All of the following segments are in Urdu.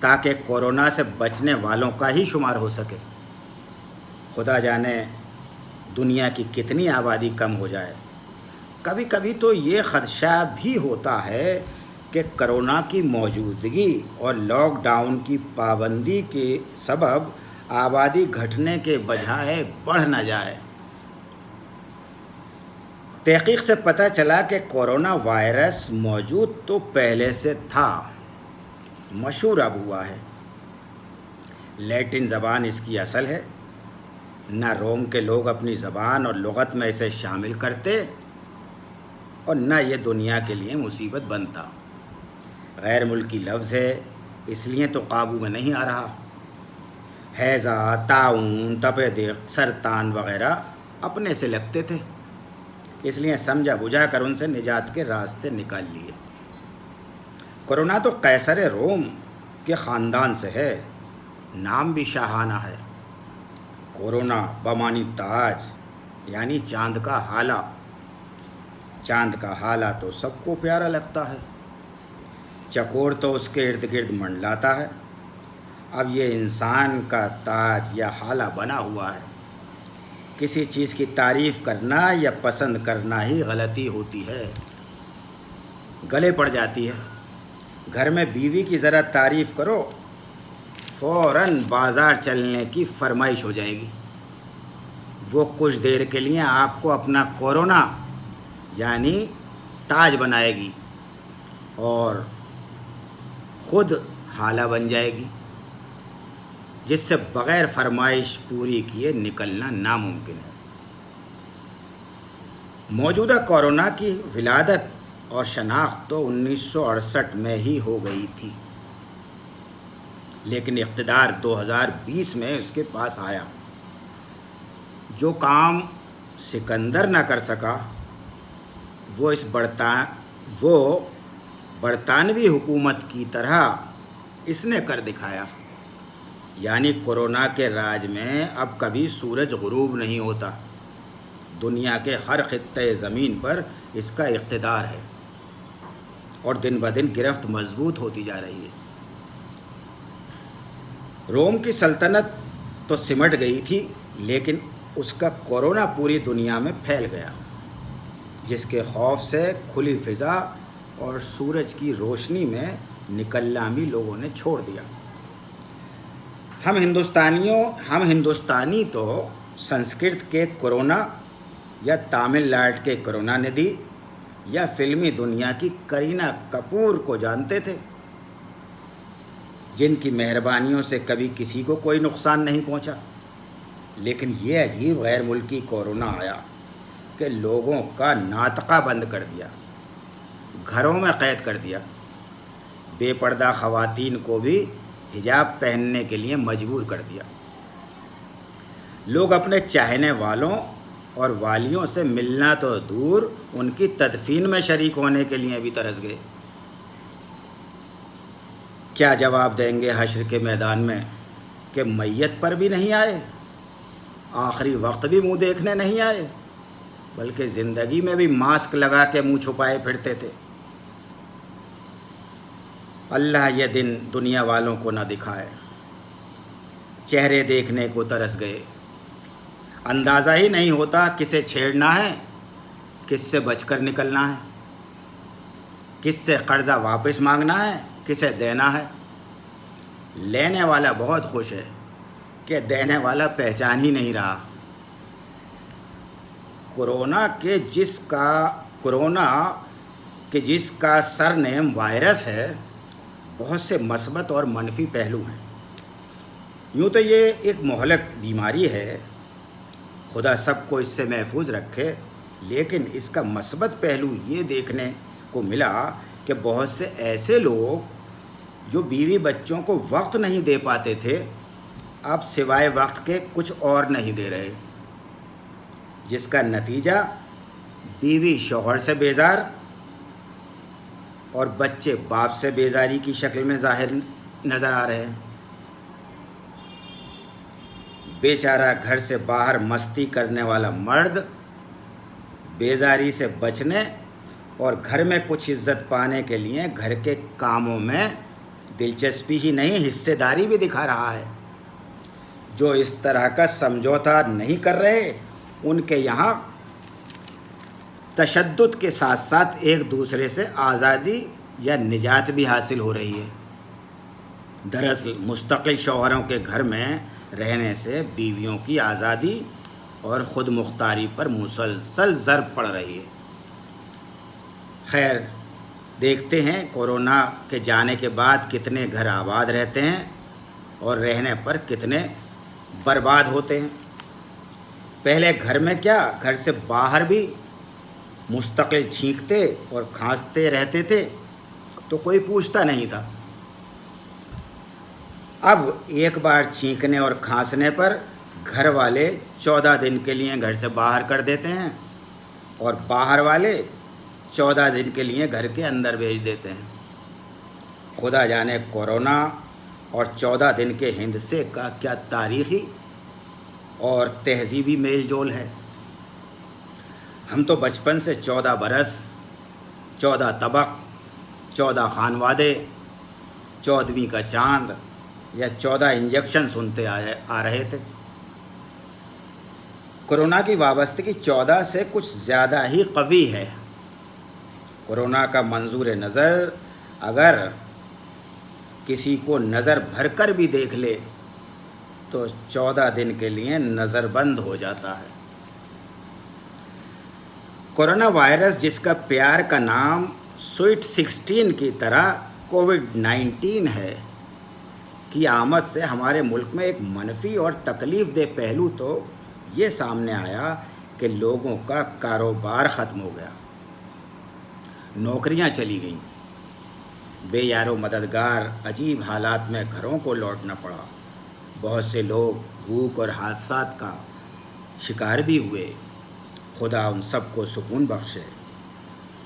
تاکہ کورونا سے بچنے والوں کا ہی شمار ہو سکے۔ خدا جانے دنیا کی کتنی آبادی کم ہو جائے۔ کبھی کبھی تو یہ خدشہ بھی ہوتا ہے کہ کرونا کی موجودگی اور لاک ڈاؤن کی پابندی کے سبب آبادی گھٹنے کے بجائے بڑھ نہ جائے۔ تحقیق سے پتہ چلا کہ کورونا وائرس موجود تو پہلے سے تھا، مشہور اب ہوا ہے۔ لیٹن زبان اس کی اصل ہے۔ نہ روم کے لوگ اپنی زبان اور لغت میں اسے شامل کرتے اور نہ یہ دنیا کے لیے مصیبت بنتا۔ غیر ملکی لفظ ہے، اس لیے تو قابو میں نہیں آ رہا۔ ہیضہ، طاعون، تپ دق، سرطان وغیرہ اپنے سے لگتے تھے، اس لیے سمجھا بجھا کر ان سے نجات کے راستے نکال لیے۔ کورونا تو قیصر روم کے خاندان سے ہے، نام بھی شاہانہ ہے۔ کورونا بمانی تاج، یعنی چاند کا ہالہ۔ چاند کا ہالہ تو سب کو پیارا لگتا ہے، چکور تو اس کے ارد گرد منڈلاتا ہے۔ اب یہ انسان کا تاج یا ہالہ بنا ہوا ہے۔ کسی چیز کی تعریف کرنا یا پسند کرنا ہی غلطی ہوتی ہے، گلے پڑ جاتی ہے۔ گھر میں بیوی کی ذرا تعریف کرو، فوراً بازار چلنے کی فرمائش ہو جائے گی۔ وہ کچھ دیر کے لیے آپ کو اپنا کورونا یعنی تاج بنائے گی اور خود ہالہ بن جائے گی، جس سے بغیر فرمائش پوری کیے نکلنا ناممکن ہے۔ موجودہ کورونا کی ولادت اور شناخت تو 1968 میں ہی ہو گئی تھی، لیکن اقتدار 2020 میں اس کے پاس آیا۔ جو کام سکندر نہ کر سکا وہ برطانوی حکومت کی طرح اس نے کر دکھایا۔ یعنی کورونا کے راج میں اب کبھی سورج غروب نہیں ہوتا۔ دنیا کے ہر خطے زمین پر اس کا اقتدار ہے اور دن بدن گرفت مضبوط ہوتی جا رہی ہے۔ روم کی سلطنت تو سمٹ گئی تھی، لیکن اس کا کورونا پوری دنیا میں پھیل گیا، جس کے خوف سے کھلی فضا اور سورج کی روشنی میں نکلنا بھی لوگوں نے چھوڑ دیا۔ ہم ہندوستانی تو سنسکرت کے کورونا یا تامل ناڈو کے کرونا ندھی یا فلمی دنیا کی کرینہ کپور کو جانتے تھے، جن کی مہربانیوں سے کبھی کسی کو کوئی نقصان نہیں پہنچا۔ لیکن یہ عجیب غیر ملکی کورونا آیا کہ لوگوں کا ناطقہ بند کر دیا، گھروں میں قید کر دیا۔ بے پردہ خواتین کو بھی حجاب پہننے کے لیے مجبور کر دیا۔ لوگ اپنے چاہنے والوں اور والیوں سے ملنا تو دور، ان کی تدفین میں شریک ہونے کے لیے بھی ترس گئے۔ کیا جواب دیں گے حشر کے میدان میں کہ میت پر بھی نہیں آئے، آخری وقت بھی منہ دیکھنے نہیں آئے، بلکہ زندگی میں بھی ماسک لگا کے منہ چھپائے پھرتے تھے۔ اللہ یہ دن دنیا والوں کو نہ دکھائے۔ چہرے دیکھنے کو ترس گئے، اندازہ ہی نہیں ہوتا کسے چھیڑنا ہے، کس سے بچ کر نکلنا ہے، کس سے قرضہ واپس مانگنا ہے، کسے دینا ہے۔ لینے والا بہت خوش ہے کہ دینے والا پہچان ہی نہیں رہا۔ کورونا کے جس کا سر نیم وائرس ہے، بہت سے مثبت اور منفی پہلو ہیں۔ یوں تو یہ ایک مہلک بیماری ہے، خدا سب کو اس سے محفوظ رکھے، لیکن اس کا مثبت پہلو یہ دیکھنے کو ملا کہ بہت سے ایسے لوگ جو بیوی بچوں کو وقت نہیں دے پاتے تھے، اب سوائے وقت کے کچھ اور نہیں دے رہے، جس کا نتیجہ بیوی شوہر سے بیزار اور بچے باپ سے بیزاری کی شکل میں ظاہر نظر آ رہے ہیں۔ بیچارہ گھر سے باہر مستی کرنے والا مرد بیزاری سے بچنے اور گھر میں کچھ عزت پانے کے لیے گھر کے کاموں میں دلچسپی ہی نہیں حصے داری بھی دکھا رہا ہے۔ جو اس طرح کا سمجھوتا نہیں کر رہے ان کے یہاں تشدد کے ساتھ ساتھ ایک دوسرے سے آزادی یا نجات بھی حاصل ہو رہی ہے۔ دراصل مستقل شوہروں کے گھر میں رہنے سے بیویوں کی آزادی اور خود مختاری پر مسلسل ضرب پڑ رہی ہے۔ خیر، دیکھتے ہیں کورونا کے جانے کے بعد کتنے گھر آباد رہتے ہیں اور رہنے پر کتنے برباد ہوتے ہیں۔ پہلے گھر میں کیا، گھر سے باہر بھی مستقل چھینکتے اور کھانستے رہتے تھے تو کوئی پوچھتا نہیں تھا۔ اب ایک بار چھینکنے اور کھانسنے پر گھر والے 14 دن کے لیے گھر سے باہر کر دیتے ہیں اور باہر والے 14 دن کے لیے گھر کے اندر بھیج دیتے ہیں۔ خدا جانے کورونا اور 14 دن کے ہندسے کا کیا تاریخی اور تہذیبی میل جول ہے۔ ہم تو بچپن سے 14 برس، 14 طبق، 14 خانوادے، 14ویں کا چاند یا 14 انجیکشن سنتے آ رہے تھے۔ کورونا کی وابستگی 14 سے کچھ زیادہ ہی قوی ہے۔ کورونا کا منظور نظر اگر کسی کو نظر بھر کر بھی دیکھ لے تو 14 دن کے لیے نظر بند ہو جاتا ہے۔ کورونا وائرس، جس کا پیار کا نام سویٹ 16 کی طرح کووڈ-19 ہے، کی آمد سے ہمارے ملک میں ایک منفی اور تکلیف دہ پہلو تو یہ سامنے آیا کہ لوگوں کا کاروبار ختم ہو گیا، نوکریاں چلی گئیں، بے یار و مددگار عجیب حالات میں گھروں کو لوٹنا پڑا، بہت سے لوگ بھوک اور حادثات کا شکار بھی ہوئے۔ خدا ان سب کو سکون بخشے۔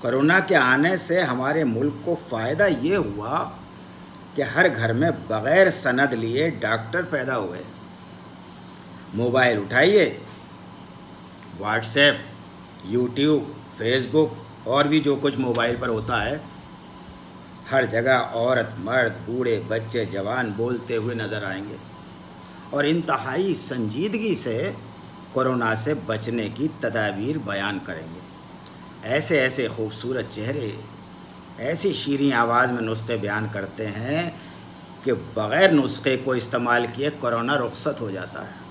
کورونا کے آنے سے ہمارے ملک کو فائدہ یہ ہوا کہ ہر گھر میں بغیر سند لیے ڈاکٹر پیدا ہوئے۔ موبائل اٹھائیے، WhatsApp, YouTube, Facebook اور بھی جو کچھ موبائل پر ہوتا ہے، ہر جگہ عورت، مرد، بوڑھے، بچے، جوان بولتے ہوئے نظر آئیں گے اور انتہائی سنجیدگی سے کورونا سے بچنے کی تدابیر بیان کریں گے۔ ایسے ایسے خوبصورت چہرے ایسی شیریں آواز میں نسخے بیان کرتے ہیں کہ بغیر نسخے کو استعمال کیے کورونا رخصت ہو جاتا ہے۔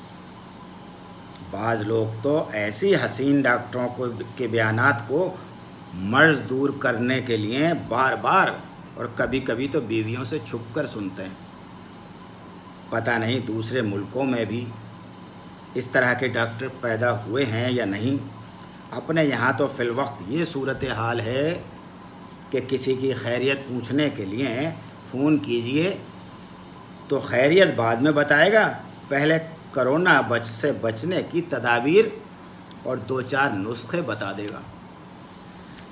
بعض لوگ تو ایسی حسین ڈاکٹروں کے بیانات کو مرض دور کرنے کے لیے بار بار اور کبھی کبھی تو بیویوں سے چھپ کر سنتے ہیں۔ پتہ نہیں دوسرے ملکوں میں بھی اس طرح کے ڈاکٹر پیدا ہوئے ہیں یا نہیں۔ اپنے یہاں تو فی الوقت یہ صورتحال ہے کہ کسی کی خیریت پوچھنے کے لیے فون کیجئے تو خیریت بعد میں بتائے گا، پہلے کورونا سے بچنے کی تدابیر اور 2-4 نسخے بتا دے گا۔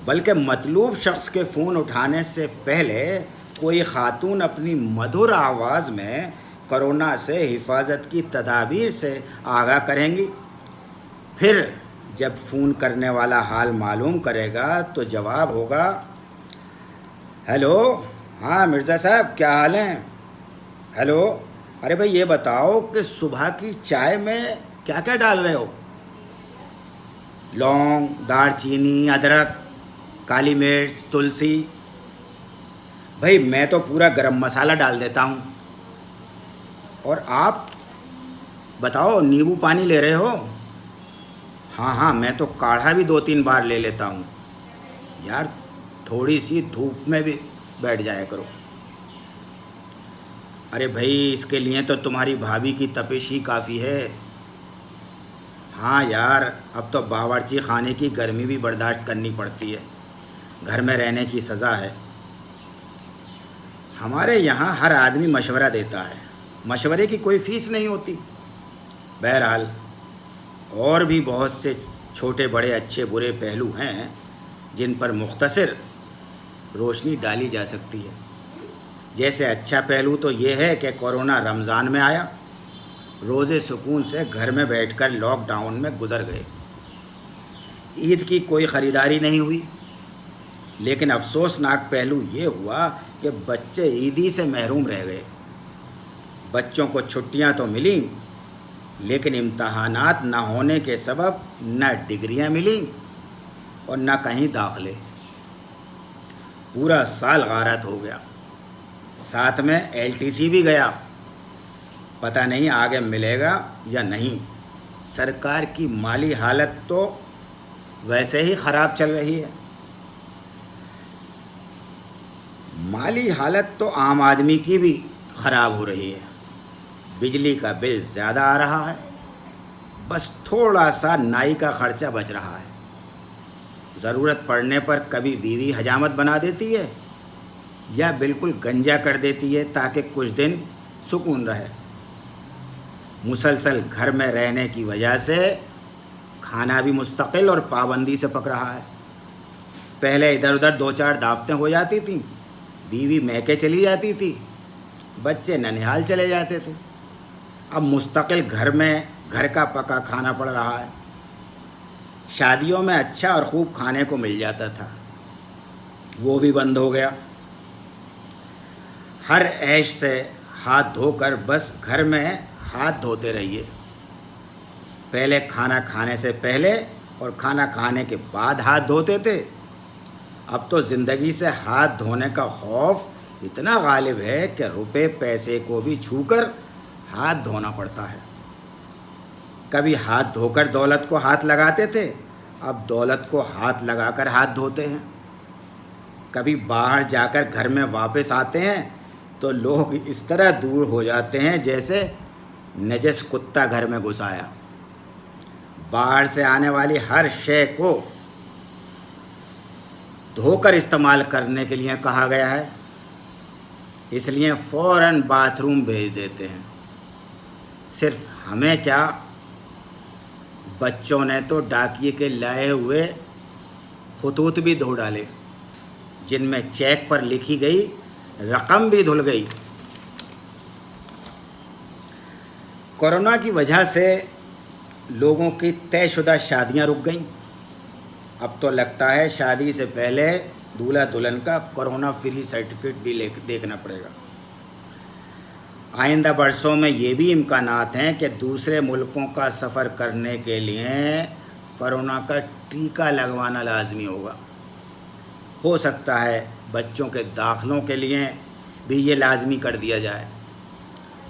بلکہ مطلوب شخص کے فون اٹھانے سے پہلے کوئی خاتون اپنی مدھر آواز میں کورونا سے حفاظت کی تدابیر سے آگاہ کریں گی۔ پھر جب فون کرنے والا حال معلوم کرے گا تو جواب ہوگا، ہیلو، ہاں مرزا صاحب کیا حال ہیں؟ ہیلو، ارے بھائی یہ بتاؤ کہ صبح کی چائے میں کیا کیا ڈال رہے ہو؟ لونگ، دار چینی، ادرک، کالی مرچ، تلسی؟ بھائی میں تو پورا گرم مسالہ ڈال دیتا ہوں۔ اور آپ بتاؤ نیبو پانی لے رہے ہو؟ ہاں میں تو کاڑھا بھی 2-3 بار لے لیتا ہوں۔ یار تھوڑی سی دھوپ میں بھی بیٹھ جایا کرو۔ ارے بھائی اس کے لیے تو تمہاری بھابھی کی تپش ہی کافی ہے۔ ہاں یار اب تو باورچی خانے کی گرمی بھی برداشت کرنی پڑتی ہے، گھر میں رہنے کی سزا ہے۔ ہمارے یہاں ہر آدمی مشورہ دیتا ہے، مشورے کی کوئی فیس نہیں ہوتی۔ بہرحال اور بھی بہت سے چھوٹے بڑے اچھے برے پہلو ہیں جن پر مختصر روشنی ڈالی جا سکتی ہے۔ جیسے اچھا پہلو تو یہ ہے کہ کورونا رمضان میں آیا، روزے سکون سے گھر میں بیٹھ کر لاک ڈاؤن میں گزر گئے، عید کی کوئی خریداری نہیں ہوئی، لیکن افسوسناک پہلو یہ ہوا کہ بچے عیدی سے محروم رہ گئے۔ بچوں کو چھٹیاں تو ملیں، لیکن امتحانات نہ ہونے کے سبب نہ ڈگریاں ملیں اور نہ کہیں داخلے۔ پورا سال غارت ہو گیا، ساتھ میں LTC بھی گیا، پتہ نہیں آگے ملے گا یا نہیں۔ سرکار کی مالی حالت تو ویسے ہی خراب چل رہی ہے۔ مالی حالت تو عام آدمی کی بھی خراب ہو رہی ہے۔ بجلی کا بل زیادہ آ رہا ہے، بس تھوڑا سا نائی کا خرچہ بچ رہا ہے۔ ضرورت پڑنے پر کبھی بیوی حجامت بنا دیتی ہے یا بالکل گنجا کر دیتی ہے تاکہ کچھ دن سکون رہے۔ مسلسل گھر میں رہنے کی وجہ سے کھانا بھی مستقل اور پابندی سے پک رہا ہے۔ پہلے ادھر ادھر 2-4 دعوتیں ہو جاتی تھیں، بیوی میکے چلی جاتی تھی، بچے ننیہال چلے جاتے تھے۔ اب مستقل گھر میں گھر کا پکا کھانا پڑ رہا ہے۔ شادیوں میں اچھا اور خوب کھانے کو مل جاتا تھا، وہ بھی بند ہو گیا۔ ہر عیش سے ہاتھ دھو کر بس گھر میں ہاتھ دھوتے رہیے۔ پہلے کھانا کھانے سے پہلے اور کھانا کھانے کے بعد ہاتھ دھوتے تھے، اب تو زندگی سے ہاتھ دھونے کا خوف اتنا غالب ہے کہ روپے پیسے کو بھی چھو کر ہاتھ دھونا پڑتا ہے۔ کبھی ہاتھ دھو کر دولت کو ہاتھ لگاتے تھے، اب دولت کو ہاتھ لگا کر ہاتھ دھوتے ہیں۔ کبھی باہر جا کر گھر میں واپس آتے ہیں تو لوگ اس طرح دور ہو جاتے ہیں جیسے نجس کتا گھر میں گھس آیا۔ باہر سے آنے والی ہر شے کو دھو کر استعمال کرنے کے لیے کہا گیا ہے، اس لیے فوراً باتھ روم بھیج دیتے ہیں۔ صرف ہمیں کیا، بچوں نے تو ڈاکیے کے لائے ہوئے خطوط بھی دھو ڈالے، جن میں چیک پر لکھی گئی رقم بھی دھل گئی۔ کورونا کی وجہ سے لوگوں کی طے شدہ شادیاں رک گئیں۔ اب تو لگتا ہے شادی سے پہلے دولہا دلہن کا کورونا فری سرٹیفکیٹ بھی دیکھنا پڑے گا۔ آئندہ برسوں میں یہ بھی امکانات ہیں کہ دوسرے ملکوں کا سفر کرنے کے لیے کورونا کا ٹیکہ لگوانا لازمی ہوگا۔ ہو سکتا ہے بچوں کے داخلوں کے لیے بھی یہ لازمی کر دیا جائے۔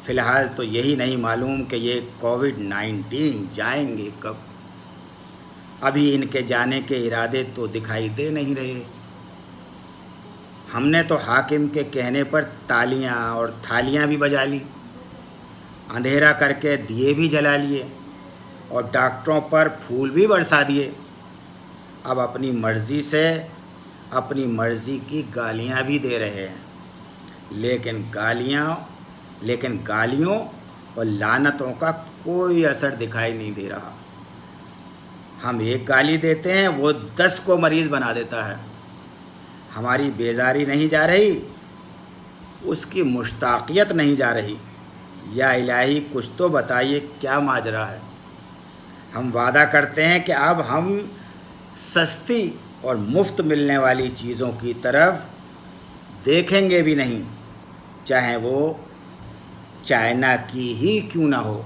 فی الحال تو یہی نہیں معلوم کہ یہ کووڈ-19 جائیں گے کب۔ ابھی ان کے جانے کے ارادے تو دکھائی دے نہیں رہے۔ ہم نے تو حاکم کے کہنے پر تالیاں اور تھالیاں بھی بجا لی، اندھیرا کر کے دیے بھی جلا لیے اور ڈاکٹروں پر پھول بھی برسا دیے۔ اب اپنی مرضی سے اپنی مرضی کی گالیاں بھی دے رہے ہیں، لیکن گالیوں اور لعنتوں کا کوئی اثر دکھائی نہیں دے رہا۔ ہم ایک گالی دیتے ہیں، وہ 10 کو مریض بنا دیتا ہے۔ ہماری بیزاری نہیں جا رہی، اس کی مشتاقیت نہیں جا رہی۔ یا الہی کچھ تو بتائیے کیا ماجرا ہے۔ ہم وعدہ کرتے ہیں کہ اب ہم سستی اور مفت ملنے والی چیزوں کی طرف دیکھیں گے بھی نہیں، چاہے وہ چائنا کی ہی کیوں نہ ہو۔